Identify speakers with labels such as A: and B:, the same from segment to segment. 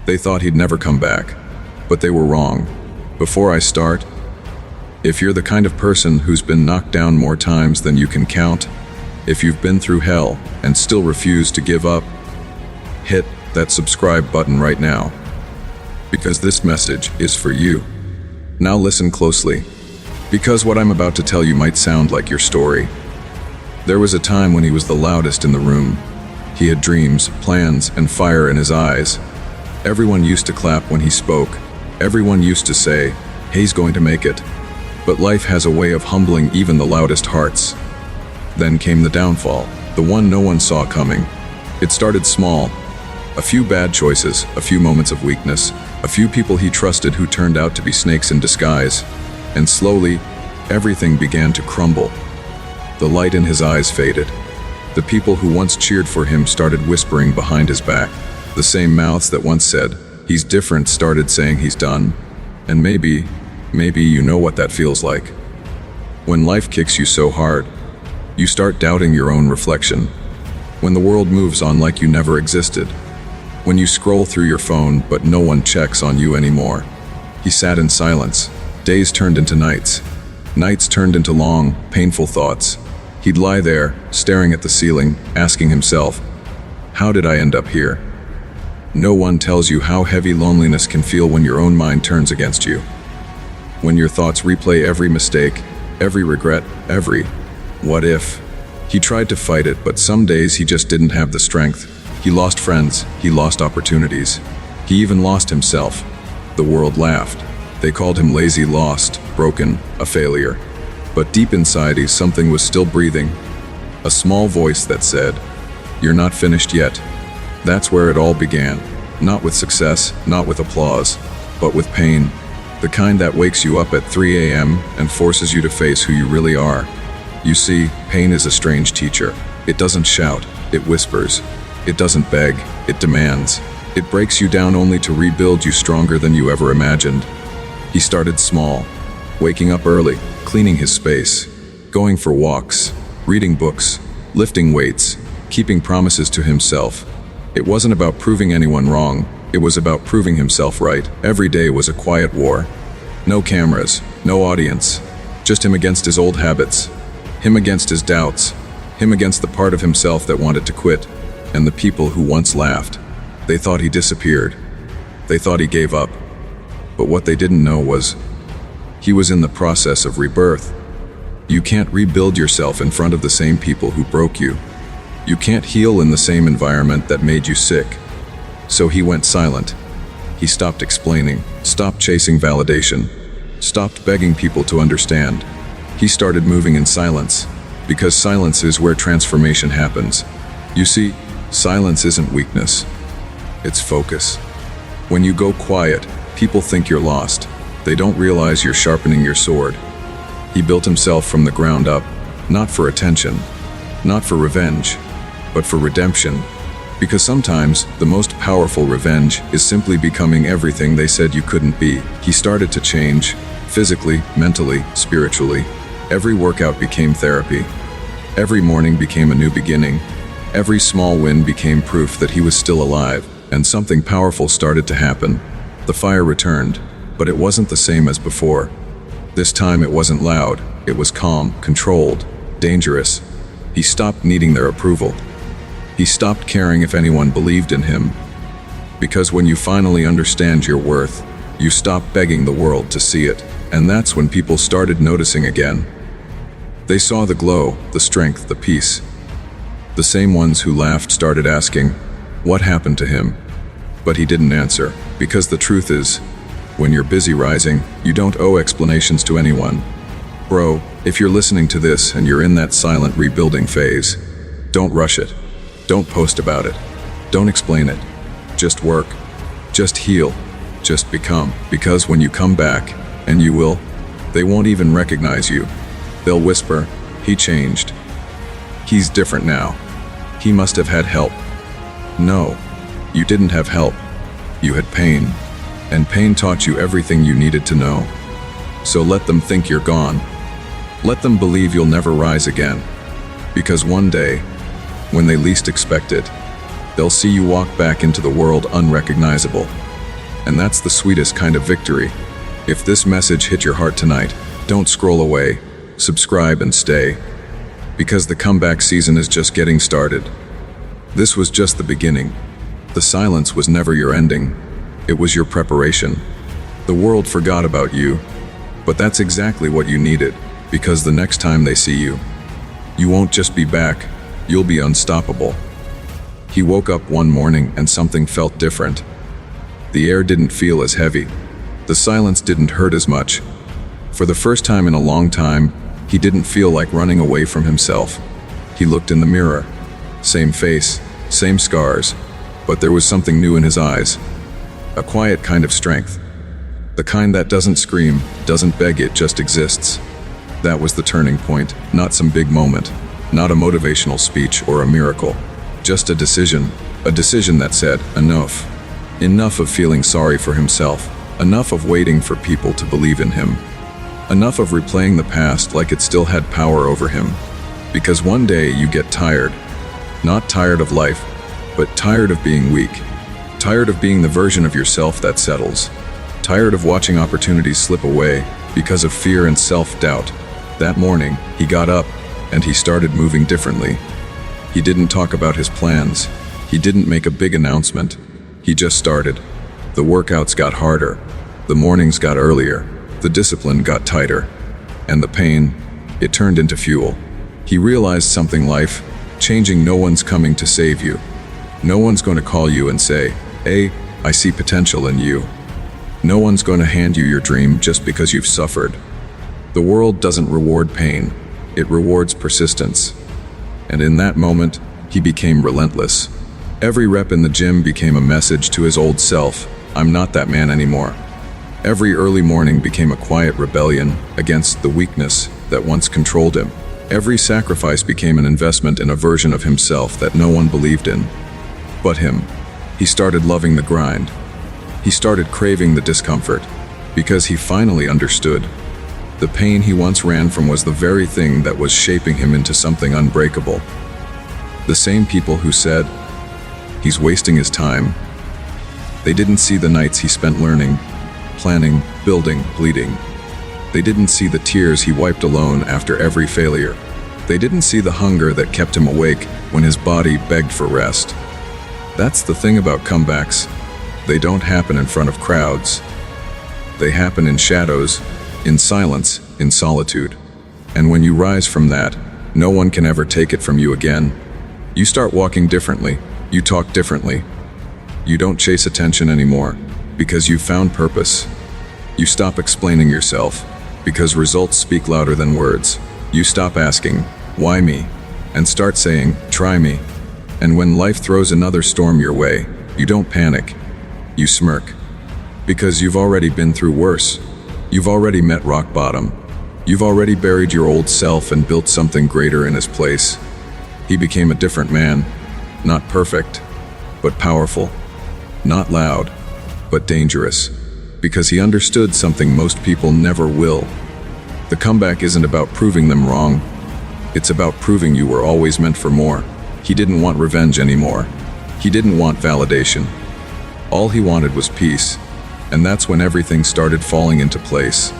A: They thought he'd never come back, but they were wrong. Before I start, if you're the kind of person who's been knocked down more times than you can count, if you've been through hell and still refuse to give up, hit that subscribe button right now, because this message is for you. Now listen closely, because what I'm about to tell you might sound like your story. There was a time when he was the loudest in the room. He had dreams, plans, and fire in his eyes. Everyone used to clap when he spoke. Everyone used to say, "He's going to make it." But life has a way of humbling even the loudest hearts. Then came the downfall, the one no one saw coming. It started small. A few bad choices, a few moments of weakness, a few people he trusted who turned out to be snakes in disguise. And slowly, everything began to crumble. The light in his eyes faded. The people who once cheered for him started whispering behind his back. The same mouths that once said, "He's different," started saying he's done. And maybe you know what that feels like. When life kicks you so hard, you start doubting your own reflection. When the world moves on like you never existed. When you scroll through your phone but no one checks on you anymore. He sat in silence. Days turned into nights. Nights turned into long, painful thoughts. He'd lie there, staring at the ceiling, asking himself, "How did I end up here?" No one tells you how heavy loneliness can feel when your own mind turns against you. When your thoughts replay every mistake, every regret, every what if. He tried to fight it, but some days he just didn't have the strength. He lost friends, he lost opportunities. He even lost himself. The world laughed. They called him lazy, lost, broken, a failure. But deep inside, something was still breathing. A small voice that said, "You're not finished yet." That's where it all began. Not with success, not with applause, but with pain. The kind that wakes you up at 3 a.m. and forces you to face who you really are. You see, pain is a strange teacher. It doesn't shout, it whispers. It doesn't beg, it demands. It breaks you down only to rebuild you stronger than you ever imagined. He started small, waking up early, cleaning his space, going for walks, reading books, lifting weights, keeping promises to himself. It wasn't about proving anyone wrong, it was about proving himself right. Every day was a quiet war. No cameras, no audience, just him against his old habits, him against his doubts, him against the part of himself that wanted to quit, and the people who once laughed. They thought he disappeared. They thought he gave up. But what they didn't know was, he was in the process of rebirth. You can't rebuild yourself in front of the same people who broke you. You can't heal in the same environment that made you sick. So he went silent. He stopped explaining, stopped chasing validation, stopped begging people to understand. He started moving in silence, because silence is where transformation happens. You see, silence isn't weakness. It's focus. When you go quiet, people think you're lost. They don't realize you're sharpening your sword. He built himself from the ground up, not for attention, not for revenge, but for redemption. Because sometimes, the most powerful revenge is simply becoming everything they said you couldn't be. He started to change, physically, mentally, spiritually. Every workout became therapy. Every morning became a new beginning. Every small win became proof that he was still alive, and something powerful started to happen. The fire returned, but it wasn't the same as before. This time it wasn't loud, it was calm, controlled, dangerous. He stopped needing their approval. He stopped caring if anyone believed in him. Because when you finally understand your worth, you stop begging the world to see it, and that's when people started noticing again. They saw the glow, the strength, the peace. The same ones who laughed started asking, what happened to him? But he didn't answer, because the truth is, when you're busy rising, you don't owe explanations to anyone. Bro, if you're listening to this and you're in that silent rebuilding phase, don't rush it. Don't post about it. Don't explain it. Just work. Just heal. Just become. Because when you come back, and you will, they won't even recognize you. They'll whisper, he changed. He's different now. He must have had help. No, you didn't have help. You had pain. And pain taught you everything you needed to know. So let them think you're gone. Let them believe you'll never rise again. Because one day, when they least expect it, they'll see you walk back into the world unrecognizable. And that's the sweetest kind of victory. If this message hit your heart tonight, don't scroll away. Subscribe and stay. Because the comeback season is just getting started. This was just the beginning. The silence was never your ending. It was your preparation. The world forgot about you, but that's exactly what you needed, because the next time they see you, you won't just be back, you'll be unstoppable. He woke up one morning and something felt different. The air didn't feel as heavy. The silence didn't hurt as much. For the first time in a long time, he didn't feel like running away from himself. He looked in the mirror. Same face, same scars, but there was something new in his eyes. A quiet kind of strength. The kind that doesn't scream, doesn't beg, it just exists. That was the turning point, not some big moment, not a motivational speech or a miracle. Just a decision that said, enough. Enough of feeling sorry for himself, enough of waiting for people to believe in him, enough of replaying the past like it still had power over him. Because one day you get tired. Not tired of life, but tired of being weak. Tired of being the version of yourself that settles. Tired of watching opportunities slip away because of fear and self-doubt. That morning, he got up and he started moving differently. He didn't talk about his plans. He didn't make a big announcement. He just started. The workouts got harder. The mornings got earlier. The discipline got tighter. And the pain, it turned into fuel. He realized something: life changing, no one's coming to save you. No one's going to call you and say, "Hey, I see potential in you." No one's going to hand you your dream just because you've suffered. The world doesn't reward pain. It rewards persistence. And in that moment, he became relentless. Every rep in the gym became a message to his old self: I'm not that man anymore. Every early morning became a quiet rebellion against the weakness that once controlled him. Every sacrifice became an investment in a version of himself that no one believed in but him. He started loving the grind. He started craving the discomfort, because he finally understood. The pain he once ran from was the very thing that was shaping him into something unbreakable. The same people who said, "He's wasting his time," they didn't see the nights he spent learning, planning, building, bleeding. They didn't see the tears he wiped alone after every failure. They didn't see the hunger that kept him awake when his body begged for rest. That's the thing about comebacks. They don't happen in front of crowds. They happen in shadows, in silence, in solitude. And when you rise from that, no one can ever take it from you again. You start walking differently. You talk differently. You don't chase attention anymore, because you've found purpose. You stop explaining yourself, because results speak louder than words. You stop asking, "Why me?" and start saying, "Try me." And when life throws another storm your way, you don't panic. You smirk. Because you've already been through worse. You've already met rock bottom. You've already buried your old self and built something greater in his place. He became a different man. Not perfect, but powerful. Not loud, but dangerous. Because he understood something most people never will. The comeback isn't about proving them wrong. It's about proving you were always meant for more. He didn't want revenge anymore. He didn't want validation. All he wanted was peace. And that's when everything started falling into place.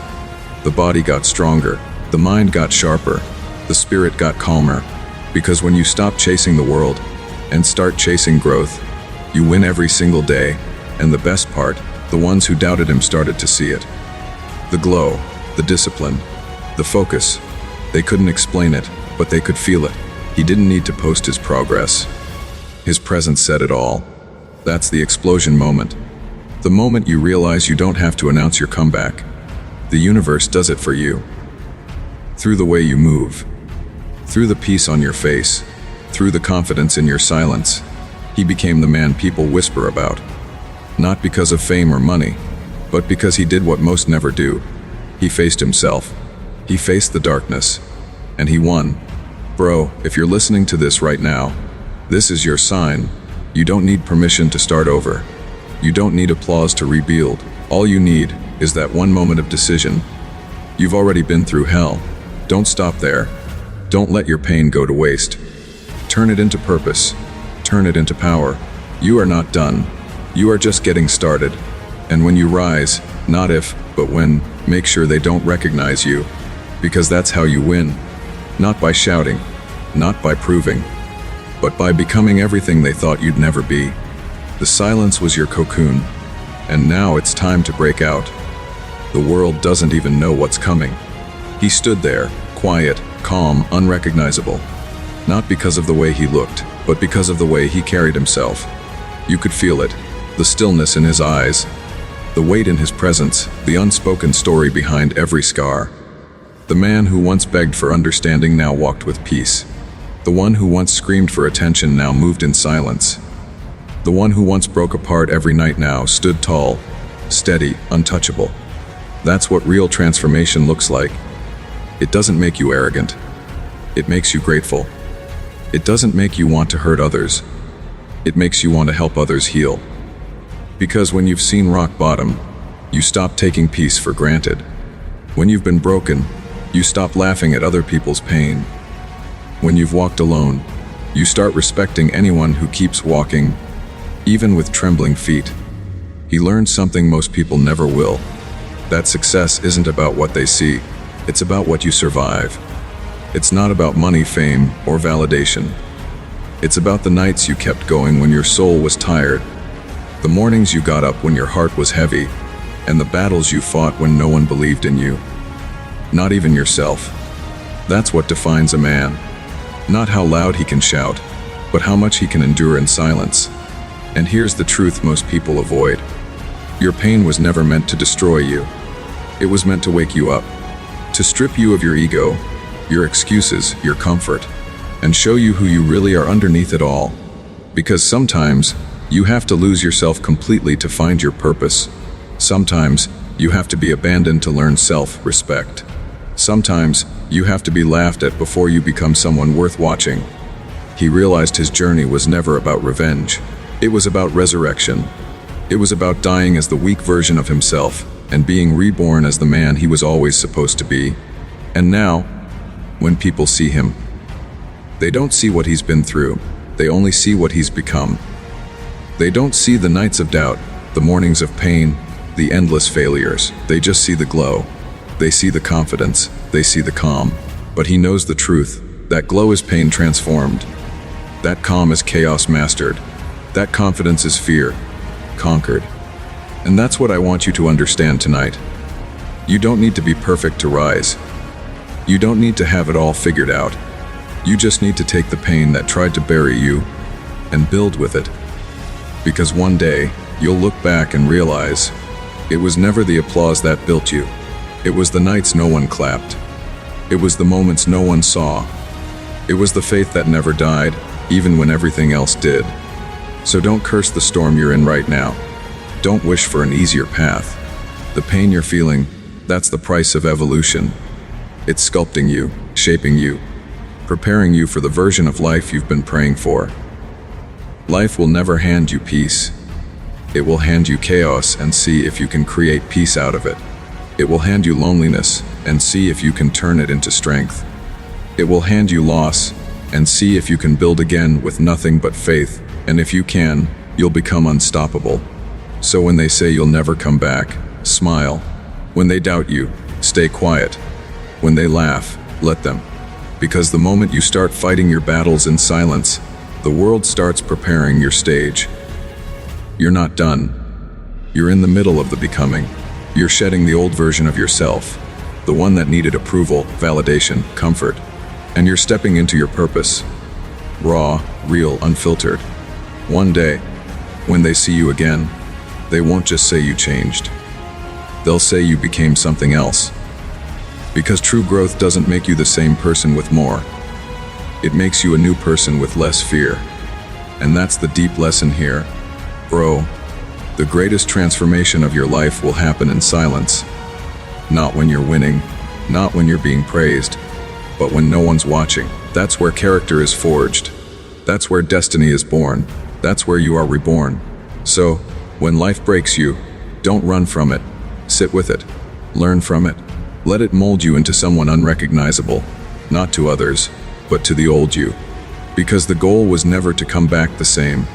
A: The body got stronger. The mind got sharper. The spirit got calmer. Because when you stop chasing the world and start chasing growth, you win every single day. And the best part, the ones who doubted him started to see it. The glow, the discipline, the focus. They couldn't explain it, but they could feel it. He didn't need to post his progress. His presence said it all. That's the explosion moment. The moment you realize you don't have to announce your comeback. The universe does it for you. Through the way you move. Through the peace on your face. Through the confidence in your silence. He became the man people whisper about. Not because of fame or money, but because he did what most never do. He faced himself. He faced the darkness. And he won. Bro, if you're listening to this right now, this is your sign. You don't need permission to start over. You don't need applause to rebuild. All you need is that one moment of decision. You've already been through hell. Don't stop there. Don't let your pain go to waste. Turn it into purpose. Turn it into power. You are not done. You are just getting started. And when you rise, not if, but when, make sure they don't recognize you. Because that's how you win. Not by shouting, not by proving, but by becoming everything they thought you'd never be. The silence was your cocoon, and now it's time to break out. The world doesn't even know what's coming. He stood there, quiet, calm, unrecognizable. Not because of the way he looked, but because of the way he carried himself. You could feel it, the stillness in his eyes, the weight in his presence, the unspoken story behind every scar. The man who once begged for understanding now walked with peace. The one who once screamed for attention now moved in silence. The one who once broke apart every night now stood tall, steady, untouchable. That's what real transformation looks like. It doesn't make you arrogant. It makes you grateful. It doesn't make you want to hurt others. It makes you want to help others heal. Because when you've seen rock bottom, you stop taking peace for granted. When you've been broken, you stop laughing at other people's pain. When you've walked alone, you start respecting anyone who keeps walking, even with trembling feet. He learned something most people never will. That success isn't about what they see, it's about what you survive. It's not about money, fame, or validation. It's about the nights you kept going when your soul was tired, the mornings you got up when your heart was heavy, and the battles you fought when no one believed in you. Not even yourself. That's what defines a man. Not how loud he can shout, but how much he can endure in silence. And here's the truth most people avoid. Your pain was never meant to destroy you. It was meant to wake you up, to strip you of your ego, your excuses, your comfort, and show you who you really are underneath it all. Because sometimes, you have to lose yourself completely to find your purpose. Sometimes, you have to be abandoned to learn self-respect. Sometimes, you have to be laughed at before you become someone worth watching. He realized his journey was never about revenge. It was about resurrection. It was about dying as the weak version of himself and being reborn as the man he was always supposed to be. And now, when people see him, they don't see what he's been through. They only see what he's become. They don't see the nights of doubt, the mornings of pain, the endless failures. They just see the glow. They see the confidence. They see the calm. But he knows the truth. That glow is pain transformed. That calm is chaos mastered. That confidence is fear conquered. And that's what I want you to understand tonight. You don't need to be perfect to rise. You don't need to have it all figured out. You just need to take the pain that tried to bury you and build with it. Because one day, you'll look back and realize it was never the applause that built you. It was the nights no one clapped. It was the moments no one saw. It was the faith that never died, even when everything else did. So don't curse the storm you're in right now. Don't wish for an easier path. The pain you're feeling, that's the price of evolution. It's sculpting you, shaping you, preparing you for the version of life you've been praying for. Life will never hand you peace. It will hand you chaos and see if you can create peace out of it. It will hand you loneliness and see if you can turn it into strength. It will hand you loss and see if you can build again with nothing but faith. And if you can, you'll become unstoppable. So when they say you'll never come back, smile. When they doubt you, stay quiet. When they laugh, let them. Because the moment you start fighting your battles in silence, the world starts preparing your stage. You're not done. You're in the middle of the becoming. You're shedding the old version of yourself, the one that needed approval, validation, comfort. And you're stepping into your purpose. Raw, real, unfiltered. One day, when they see you again, they won't just say you changed. They'll say you became something else. Because true growth doesn't make you the same person with more. It makes you a new person with less fear. And that's the deep lesson here. Bro, the greatest transformation of your life will happen in silence. Not when you're winning, not when you're being praised, but when no one's watching. That's where character is forged. That's where destiny is born. That's where you are reborn. So, when life breaks you, don't run from it. Sit with it. Learn from it. Let it mold you into someone unrecognizable, not to others, but to the old you. Because the goal was never to come back the same.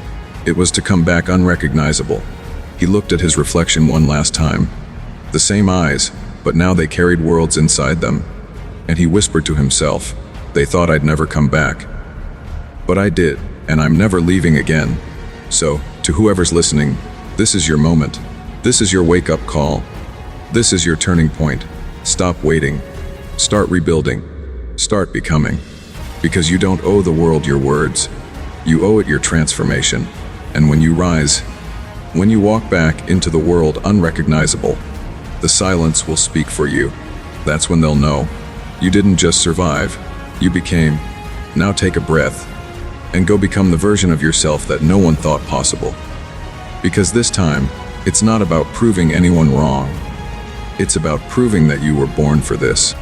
A: It was to come back unrecognizable. He looked at his reflection one last time. The same eyes, but now they carried worlds inside them. And he whispered to himself, "They thought I'd never come back. But I did, and I'm never leaving again." So, to whoever's listening, this is your moment. This is your wake-up call. This is your turning point. Stop waiting. Start rebuilding. Start becoming. Because you don't owe the world your words. You owe it your transformation. And when you rise, when you walk back into the world unrecognizable, the silence will speak for you. That's when they'll know. You didn't just survive. You became. Now take a breath and go become the version of yourself that no one thought possible. Because this time, it's not about proving anyone wrong. It's about proving that you were born for this.